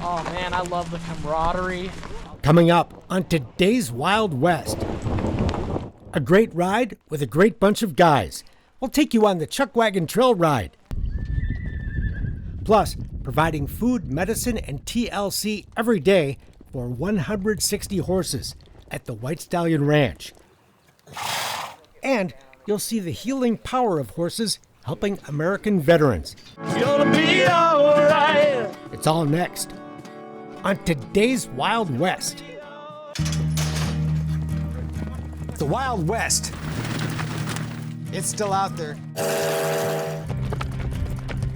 Oh man, I love the camaraderie. Coming up on today's Wild West. A great ride with a great bunch of guys. We'll take you on the Chuck Wagon Trail Ride. Plus, providing food, medicine, and TLC every day for 160 horses at the White Stallion Ranch. And you'll see the healing power of horses helping American veterans. It's gonna be all right. It's all next on today's Wild West. The Wild West. It's still out there.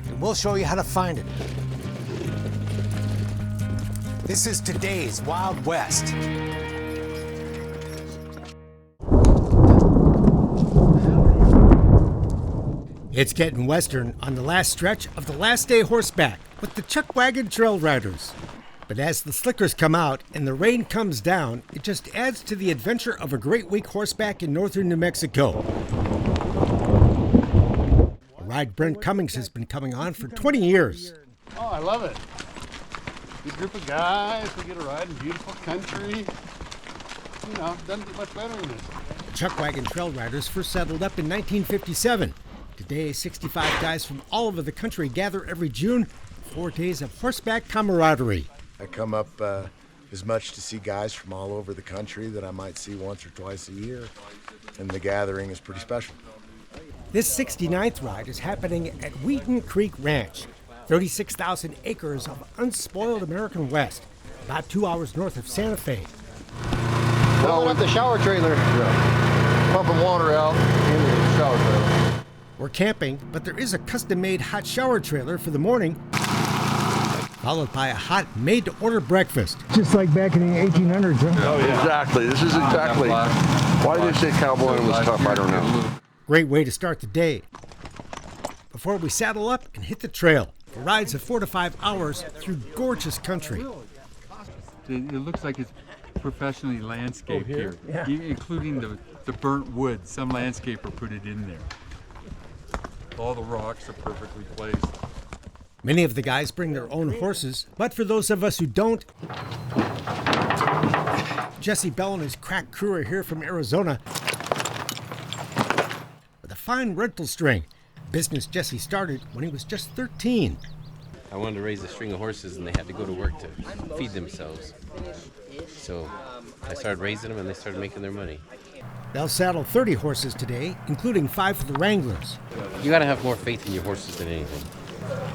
And we'll show you how to find it. This is today's Wild West. It's getting western on the last stretch of the last day horseback with the Chuck Wagon Trail Riders. But as the slickers come out and the rain comes down, it just adds to the adventure of a great week horseback in northern New Mexico. A ride Brent Cummings has been coming on for 20 years. Oh, I love it. Good group of guys. We get a ride in beautiful country. You know, doesn't get much better than this. The Chuck Wagon Trail Riders first settled up in 1957. Today, 65 guys from all over the country gather every June for 4 days of horseback camaraderie. I come up as much to see guys from all over the country that I might see once or twice a year, and the gathering is pretty special. This 69th ride is happening at Wheaton Creek Ranch, 36,000 acres of unspoiled American West, about 2 hours north of Santa Fe. Filling up the shower trailer. Yeah. Pumping water out in the shower trailer. We're camping, but there is a custom-made hot shower trailer for the morning, followed by a hot, made-to-order breakfast. Just like back in the 1800s, huh? Oh, yeah. Exactly. This is exactly why they say cowboying was tough. I don't know. Great way to start the day. Before we saddle up and hit the trail, for rides of 4 to 5 hours through gorgeous country. It looks like it's professionally landscaped here, including the burnt wood. Some landscaper put it in there. All the rocks are perfectly placed. Many of the guys bring their own horses, but for those of us who don't, Jesse Bell and his crack crew are here from Arizona with a fine rental string, business Jesse started when he was just 13. I wanted to raise a string of horses and they had to go to work to feed themselves. So I started raising them and they started making their money. They'll saddle 30 horses today, including 5 for the Wranglers. You gotta have more faith in your horses than anything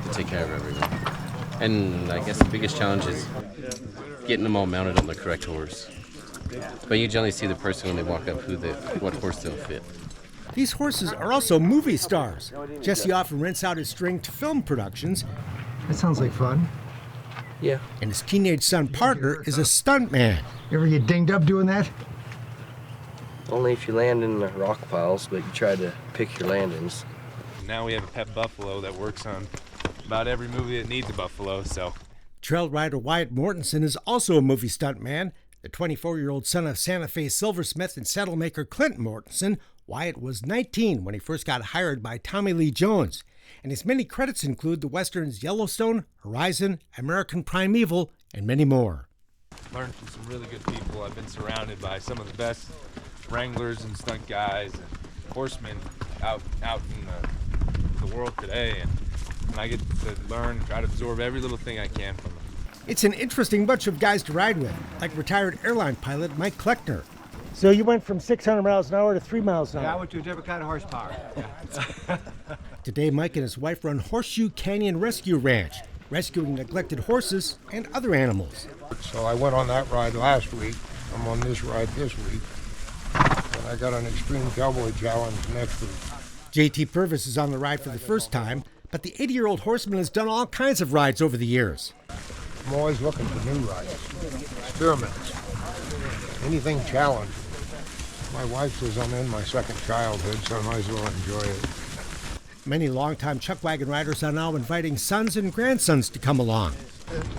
to take care of everyone. And I guess the biggest challenge is getting them all mounted on the correct horse. But you generally see the person when they walk up what horse they'll fit. These horses are also movie stars. Jesse often rents out his string to film productions. That sounds like fun. Yeah. And his teenage son partner is a stuntman. You ever get dinged up doing that? Only if you land in the rock piles, but you try to pick your landings. Now we have a pet buffalo that works on about every movie that needs a buffalo, so. Trail rider Wyatt Mortensen is also a movie stuntman. The 24-year-old son of Santa Fe silversmith and saddlemaker Clint Mortensen, Wyatt was 19 when he first got hired by Tommy Lee Jones. And his many credits include the westerns Yellowstone, Horizon, American Primeval, and many more. Learned from some really good people. I've been surrounded by some of the best wranglers and stunt guys and horsemen out in the world today, and I get to learn, try to absorb every little thing I can from them. It's an interesting bunch of guys to ride with, like retired airline pilot Mike Kleckner. So you went from 600 miles an hour to 3 miles an hour? Yeah, I went to a different kind of horsepower. Yeah. Today, Mike and his wife run Horseshoe Canyon Rescue Ranch, rescuing neglected horses and other animals. So I went on that ride last week. I'm on this ride this week. And I got an extreme cowboy challenge next week. JT Purvis is on the ride for the first time, but the 80-year-old horseman has done all kinds of rides over the years. I'm always looking for new rides, experiments, anything challenging. My wife says I'm in my second childhood, so I might as well enjoy it. Many longtime Chuck Wagon riders are now inviting sons and grandsons to come along.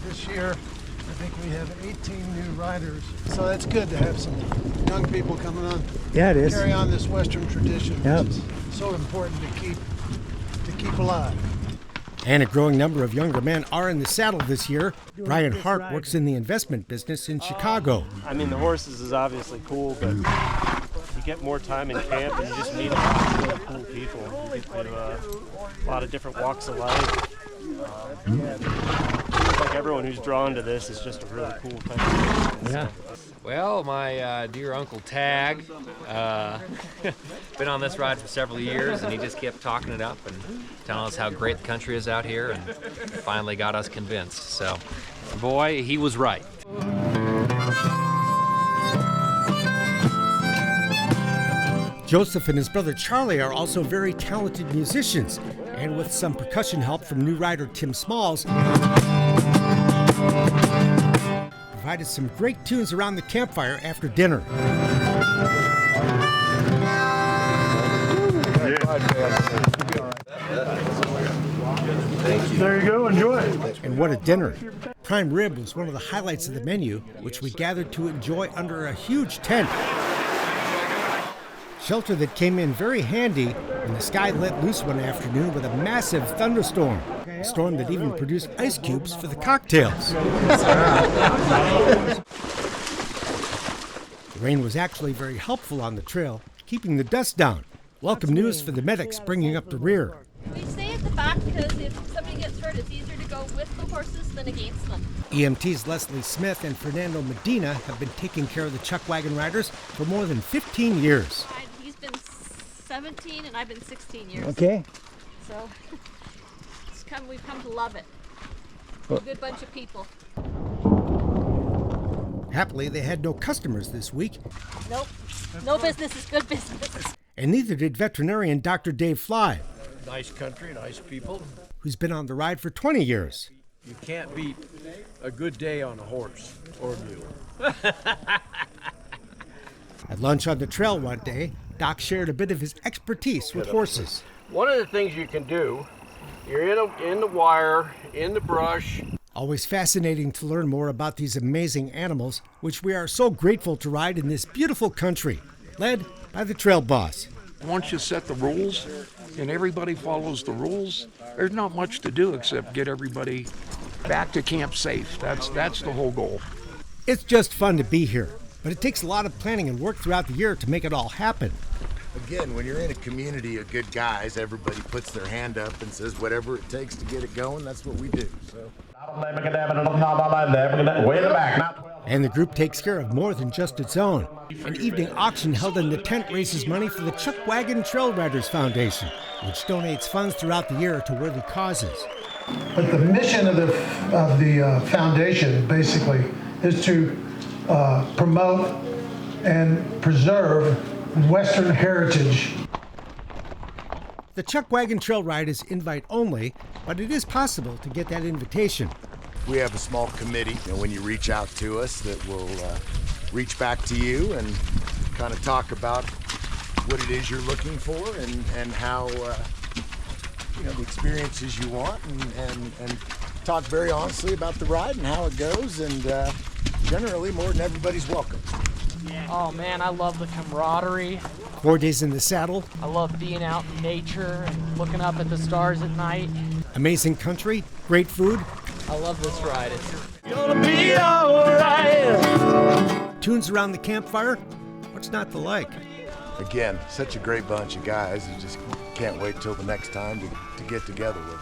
This year, I think we have 18 new riders, so that's good to have some young people coming on. Yeah, it is. Carry on this Western tradition, yep. which is so important to keep alive. And a growing number of younger men are in the saddle this year. Brian Hart works in the investment business in Chicago. I mean, the horses is obviously cool, but you get more time in camp and you just meet a lot of really cool people. You get to a lot of different walks of life. Like everyone who's drawn to this is just a really cool country. Yeah. Well, my dear Uncle Tag, been on this ride for several years, and he just kept talking it up and telling us how great the country is out here, and finally got us convinced. So, boy, he was right. Joseph and his brother Charlie are also very talented musicians, and with some percussion help from new rider Tim Smalls, provided some great tunes around the campfire after dinner. Thank you. There you go, enjoy it. And what a dinner. Prime rib was one of the highlights of the menu, which we gathered to enjoy under a huge tent. Shelter that came in very handy when the sky let loose one afternoon with a massive thunderstorm. A storm that even produced ice cubes for the cocktails. The rain was actually very helpful on the trail, keeping the dust down. Welcome news for the medics bringing up the rear. We stay at the back because if somebody gets hurt, it's easier to go with the horses than against them. EMTs Leslie Smith and Fernando Medina have been taking care of the chuck wagon riders for more than 15 years. He's been 17 and I've been 16 years. Okay. So we've come to love it. A good bunch of people. Happily, they had no customers this week. Nope. No business is good business. And neither did veterinarian Dr. Dave Fly. Nice country, nice people. Who's been on the ride for 20 years. You can't beat a good day on a horse or a mule. At lunch on the trail one day, Doc shared a bit of his expertise with horses. One of the things you can do, you're in the wire, in the brush. Always fascinating to learn more about these amazing animals, which we are so grateful to ride in this beautiful country, led by the trail boss. Once you set the rules and everybody follows the rules, there's not much to do except get everybody back to camp safe. That's the whole goal. It's just fun to be here, but it takes a lot of planning and work throughout the year to make it all happen. Again, when you're in a community of good guys, everybody puts their hand up and says whatever it takes to get it going, that's what we do. So. And the group takes care of more than just its own. An evening auction held in the tent raises money for the Chuck Wagon Trail Riders Foundation, which donates funds throughout the year to worthy causes. But the mission of the foundation basically is to promote and preserve Western heritage. The Chuck Wagon Trail Ride is invite only, but it is possible to get that invitation. We have a small committee, when you reach out to us, that will reach back to you and kind of talk about what it is you're looking for and how the experiences you want and talk very honestly about the ride and how it goes, and generally more than everybody's welcome. Oh man, I love the camaraderie. 4 days in the saddle. I love being out in nature and looking up at the stars at night. Amazing country, great food. I love this ride. It's gonna be alright. Tunes around the campfire. What's not to like? Again, such a great bunch of guys. You just can't wait till the next time to get together with them.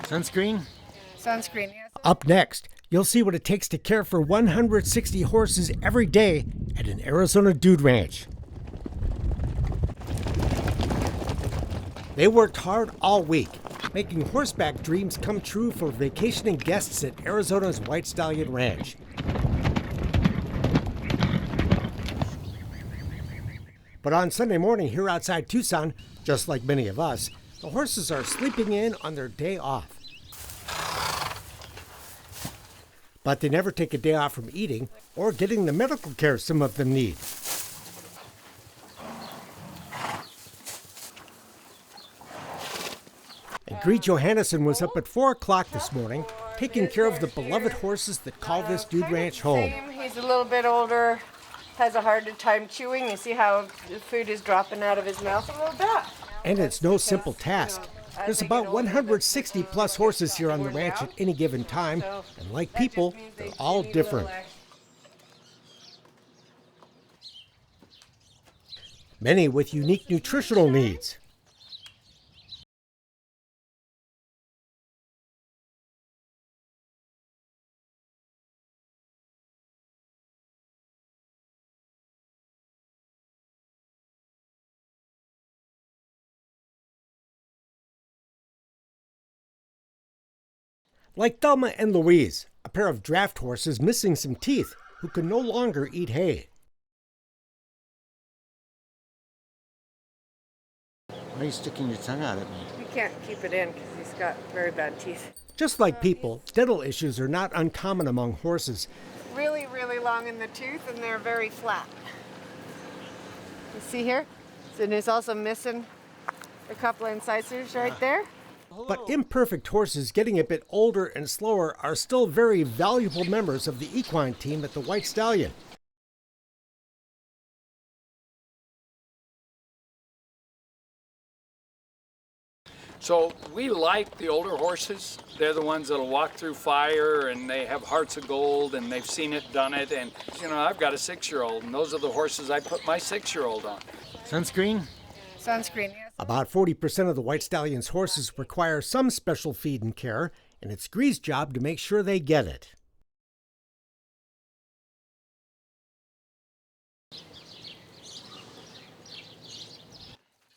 Sunscreen? Sunscreen, yes. Up next, you'll see what it takes to care for 160 horses every day at an Arizona dude ranch. They worked hard all week, making horseback dreams come true for vacationing guests at Arizona's White Stallion Ranch. But on Sunday morning here outside Tucson, just like many of us, the horses are sleeping in on their day off. But they never take a day off from eating or getting the medical care some of them need. And Greet Johannesson was up at 4 o'clock this morning, taking care of the beloved horses that call this dude ranch home. He's a little bit older, has a harder time chewing. You see how the food is dropping out of his mouth a little bit. And it's no simple task. There's about 160 plus horses here on the ranch at any given time, and like people, they're all different. Many with unique nutritional needs. Like Thelma and Louise, a pair of draft horses missing some teeth who can no longer eat hay. Why are you sticking your tongue out at me? You can't keep it in because he's got very bad teeth. Just like people, dental issues are not uncommon among horses. Really, really long in the tooth, and they're very flat. You see here? And he's also missing a couple of incisors right there. But imperfect horses getting a bit older and slower are still very valuable members of the equine team at the White Stallion. So we like the older horses. They're the ones that'll walk through fire, and they have hearts of gold, and they've seen it, done it. And, you know, I've got a 6-year-old, and those are the horses I put my 6-year-old on. Sunscreen? Sunscreen, yes. About 40% of the White Stallion's horses require some special feed and care, and it's Gree's job to make sure they get it.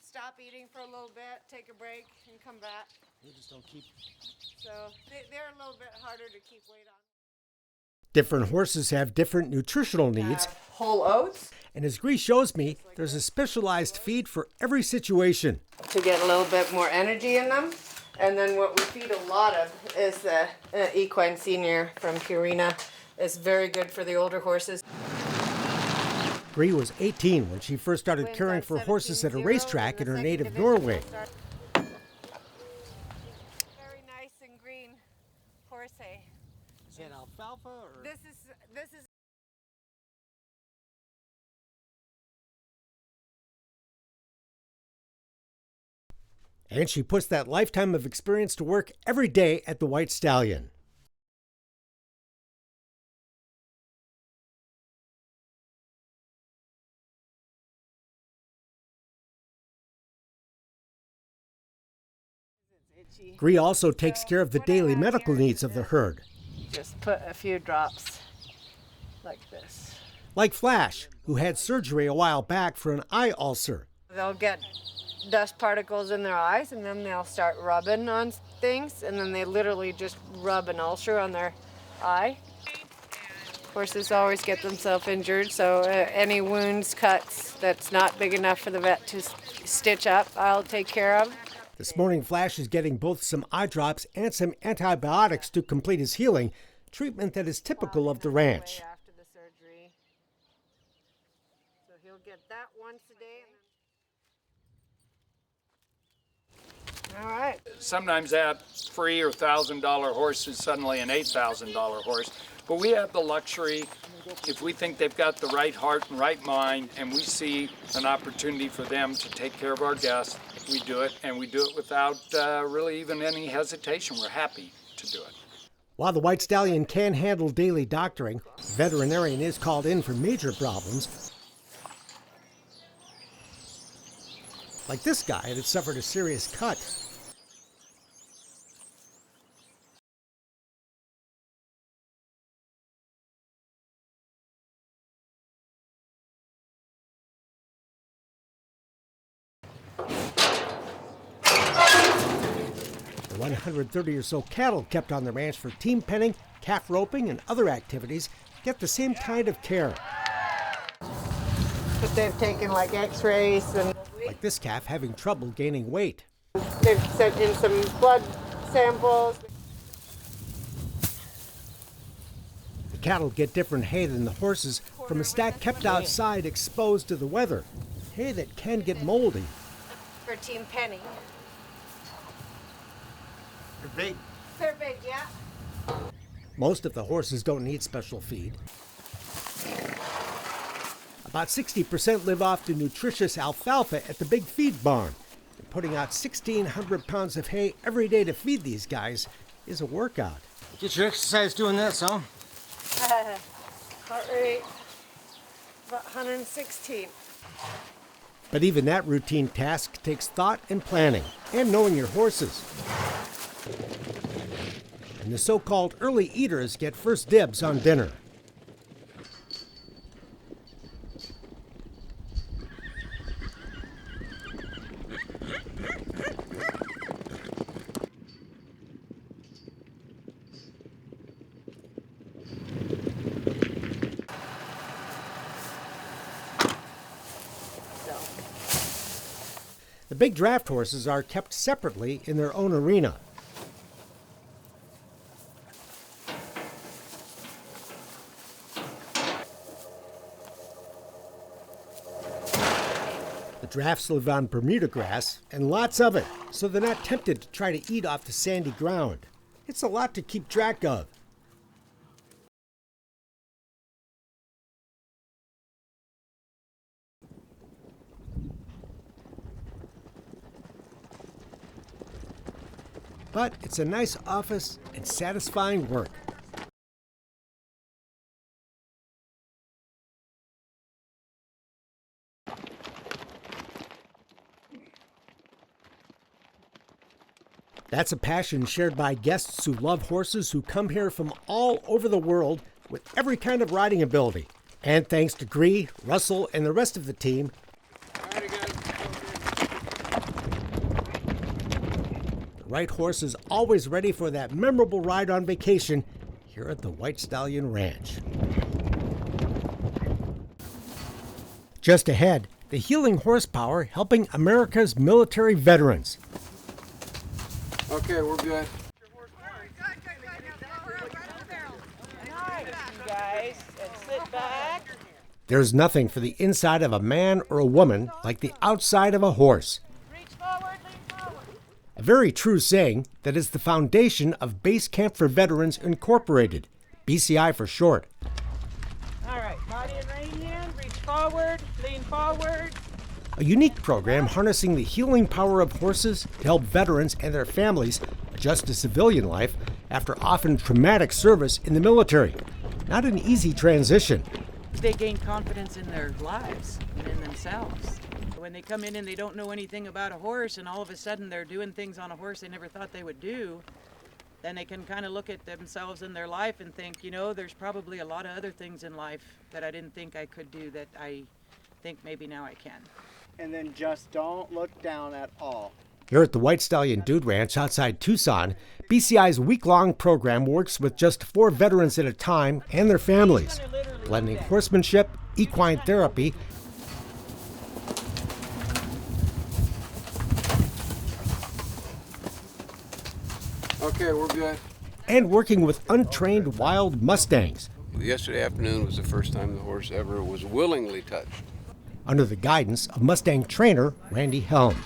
Stop eating for a little bit, take a break, and come back. You just don't keep... So they're a little bit harder to keep weight on. Different horses have different nutritional needs. Whole oats. And as Gree shows me, there's a specialized feed for every situation. To get a little bit more energy in them. And then what we feed a lot of is the equine senior from Purina. It's very good for the older horses. Gree was 18 when she first started caring for horses at a racetrack in her native Norway. Very nice and green horse hay. Is it alfalfa or? This is And she puts that lifetime of experience to work every day at the White Stallion. Gree also takes care of the daily medical needs of the herd. just put a few drops like this. Like Flash, who had surgery a while back for an eye ulcer. They'll get dust particles in their eyes, and then they'll start rubbing on things, and then they literally just rub an ulcer on their eye. Horses always get themselves injured, so any wounds, cuts that's not big enough for the vet to stitch up, I'll take care of. This morning, Flash is getting both some eye drops and some antibiotics to complete his healing, treatment that is typical of the ranch. After the surgery. So he'll get that once a day. All right. Sometimes that free or $1,000 horse is suddenly an $8,000 horse. But we have the luxury, if we think they've got the right heart and right mind, and we see an opportunity for them to take care of our guests, we do it, and we do it without really even any hesitation. We're happy to do it. While the White Stallion can handle daily doctoring, the veterinarian is called in for major problems. Like this guy that suffered a serious cut. The 130 or so cattle kept on the ranch for team penning, calf roping, and other activities get the same kind of care. But they've taken like x-rays and... Like this calf having trouble gaining weight. They've sent in some blood samples. The cattle get different hay than the horses from a stack kept outside exposed to the weather. Hay that can get moldy. For Team Penny. They're big. They're big, yeah. Most of the horses don't need special feed. About 60% live off the nutritious alfalfa at the big feed barn. Putting out 1,600 pounds of hay every day to feed these guys is a workout. Get your exercise doing this, huh? Heart rate about 116. But even that routine task takes thought and planning, and knowing your horses. And the so-called early eaters get first dibs on dinner. The big draft horses are kept separately in their own arena. The drafts live on Bermuda grass, and lots of it, so they're not tempted to try to eat off the sandy ground. It's a lot to keep track of. But it's a nice office and satisfying work. That's a passion shared by guests who love horses who come here from all over the world with every kind of riding ability. And thanks to Gree, Russell, and the rest of the team, the right horse is always ready for that memorable ride on vacation here at the White Stallion Ranch. Just ahead, the healing horsepower helping America's military veterans. Okay, we're good. Guys, and sit back. There's nothing for the inside of a man or a woman like the outside of a horse. A very true saying that is the foundation of Base Camp for Veterans Incorporated, BCI for short. All right, body and rein in, reach forward, lean forward. A unique program harnessing the healing power of horses to help veterans and their families adjust to civilian life after often traumatic service in the military. Not an easy transition. They gain confidence in their lives and in themselves. When they come in and they don't know anything about a horse and all of a sudden they're doing things on a horse they never thought they would do, then they can kind of look at themselves in their life and think, you know, there's probably a lot of other things in life that I didn't think I could do that I think maybe now I can. And then just don't look down at all. Here at the White Stallion Dude Ranch outside Tucson, BCI's week-long program works with just 4 veterans at a time and their families, blending horsemanship, equine therapy, Okay, we're good. and working with untrained wild Mustangs. Yesterday afternoon was the first time the horse ever was willingly touched. Under the guidance of Mustang trainer Randy Helm.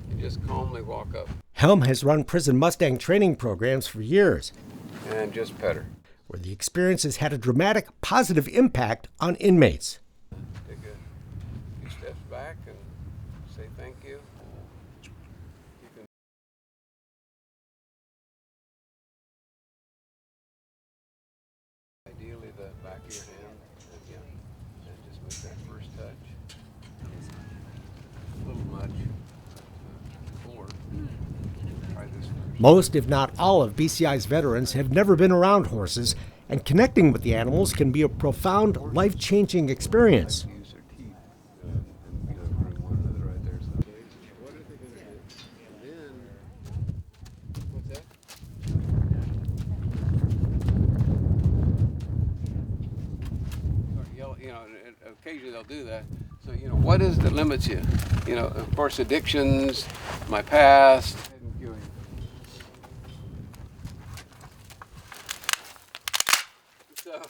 You just calmly walk up Helm has run prison Mustang training programs for years, and just pet her. where the experience has had a dramatic positive impact on inmates. Take a few steps back and say thank you. You can ideally the back of your hand, and just make that first touch. A little much. Try this first. Most, if not all, of BCI's veterans have never been around horses, and connecting with the animals can be a profound, life-changing experience. Use their teeth and bring one another right there. So what are they going to do? And then, what's that? Or yell, and occasionally they'll do that. So, what is that limits you? Of course, addictions, my past. So,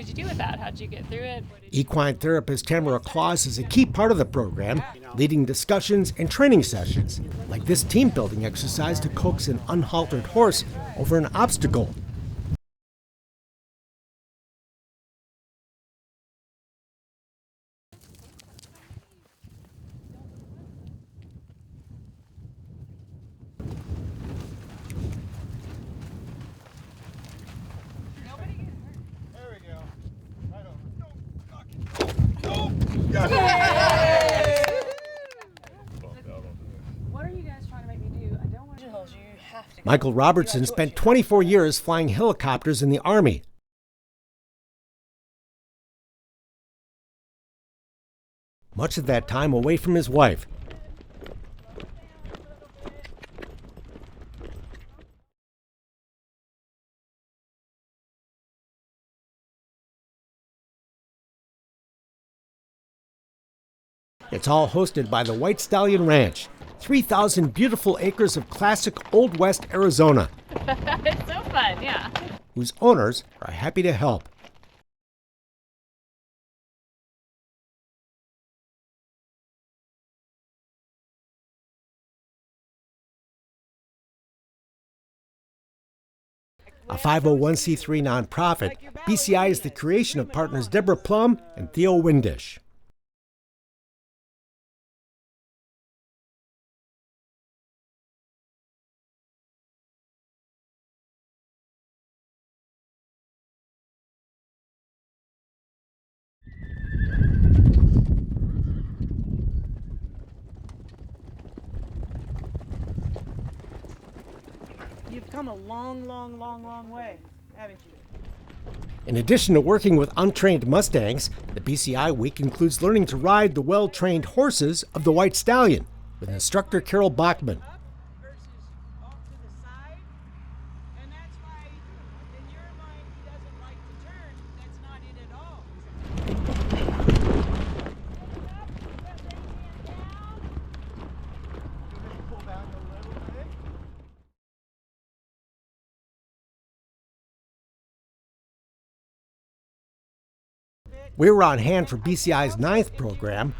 did you do with that? How'd you get through it? Equine therapist Tamara Claus is a key part of the program, leading discussions and training sessions, like this team-building exercise to coax an unhaltered horse over an obstacle. What are you guys trying to make me do? I don't want to. You have to. Michael Robertson spent 24 years flying helicopters in the Army. Much of that time away from his wife. It's all hosted by the White Stallion Ranch, 3,000 beautiful acres of classic Old West Arizona, It's so fun, yeah. whose owners are happy to help. A 501c3 nonprofit, BCI is the creation of partners Deborah Plum and Theo Windish. You've come a long way, haven't you? In addition to working with untrained Mustangs, the BCI Week includes learning to ride the well-trained horses of the White Stallion with instructor Carol Bachman. We were on hand for BCI's 9th program,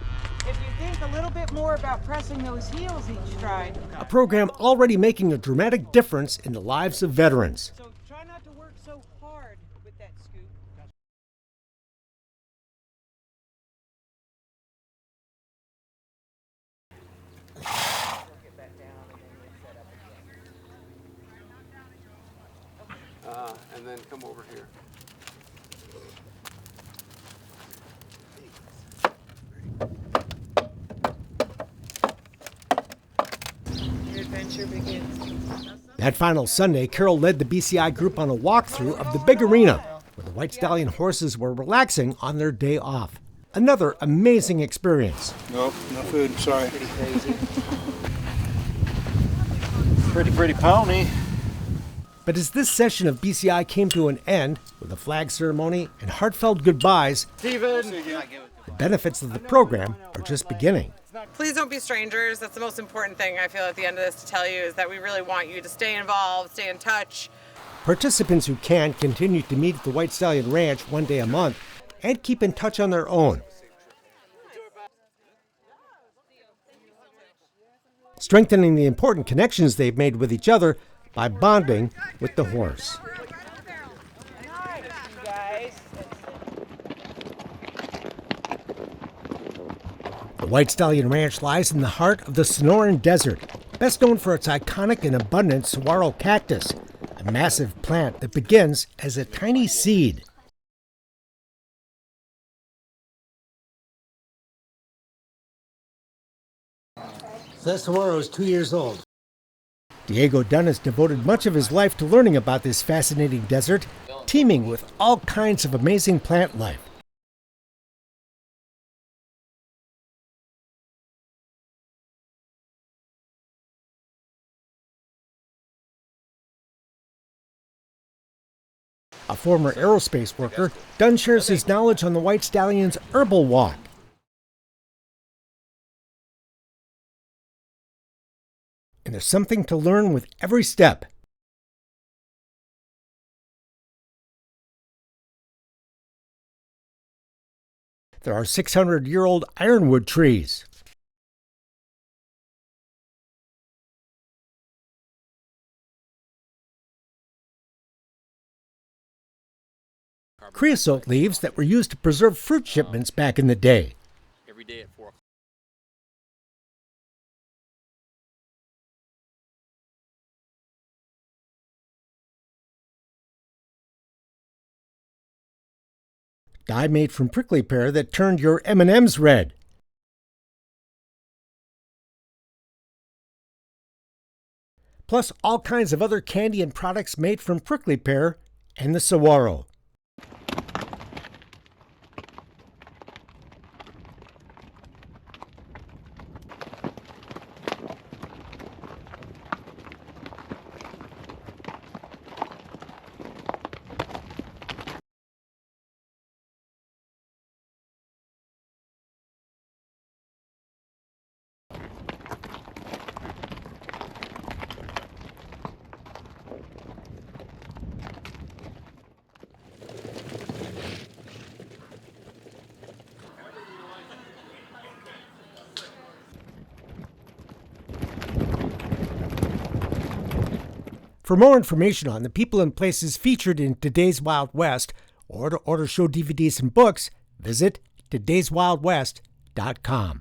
If you think a little bit more about pressing those heels each stride. a program already making a dramatic difference in the lives of veterans. So try not to work so hard with that scoop. And then come over here. Your adventure begins. That final Sunday, Carol led the BCI group on a walkthrough of the big arena, where the White Stallion horses were relaxing on their day off. Another amazing experience. Nope, no food, sorry. Pretty crazy. Pretty pony. But as this session of BCI came to an end, with a flag ceremony and heartfelt goodbyes, Steven! the benefits of the program are just beginning. Please don't be strangers. That's the most important thing I feel at the end of this to tell you is that we really want you to stay involved, stay in touch. Participants who can continue to meet at the White Stallion Ranch one day a month and keep in touch on their own. Strengthening the important connections they've made with each other by bonding with the horse. The White Stallion Ranch lies in the heart of the Sonoran Desert, best known for its iconic and abundant saguaro cactus, a massive plant that begins as a tiny seed. So that saguaro is 2 years old. Diego Dunn has devoted much of his life to learning about this fascinating desert, teeming with all kinds of amazing plant life. A former aerospace worker, Dunn shares his knowledge on the White Stallion's herbal walk. And there's something to learn with every step. There are 600-year-old ironwood trees. Creosote leaves that were used to preserve fruit shipments back in the day. Every day at 4 o'clock. Dye made from prickly pear that turned your M&Ms red. Plus all kinds of other candy and products made from prickly pear and the saguaro. For more information on the people and places featured in Today's Wild West, or to order show DVDs and books, visit todayswildwest.com.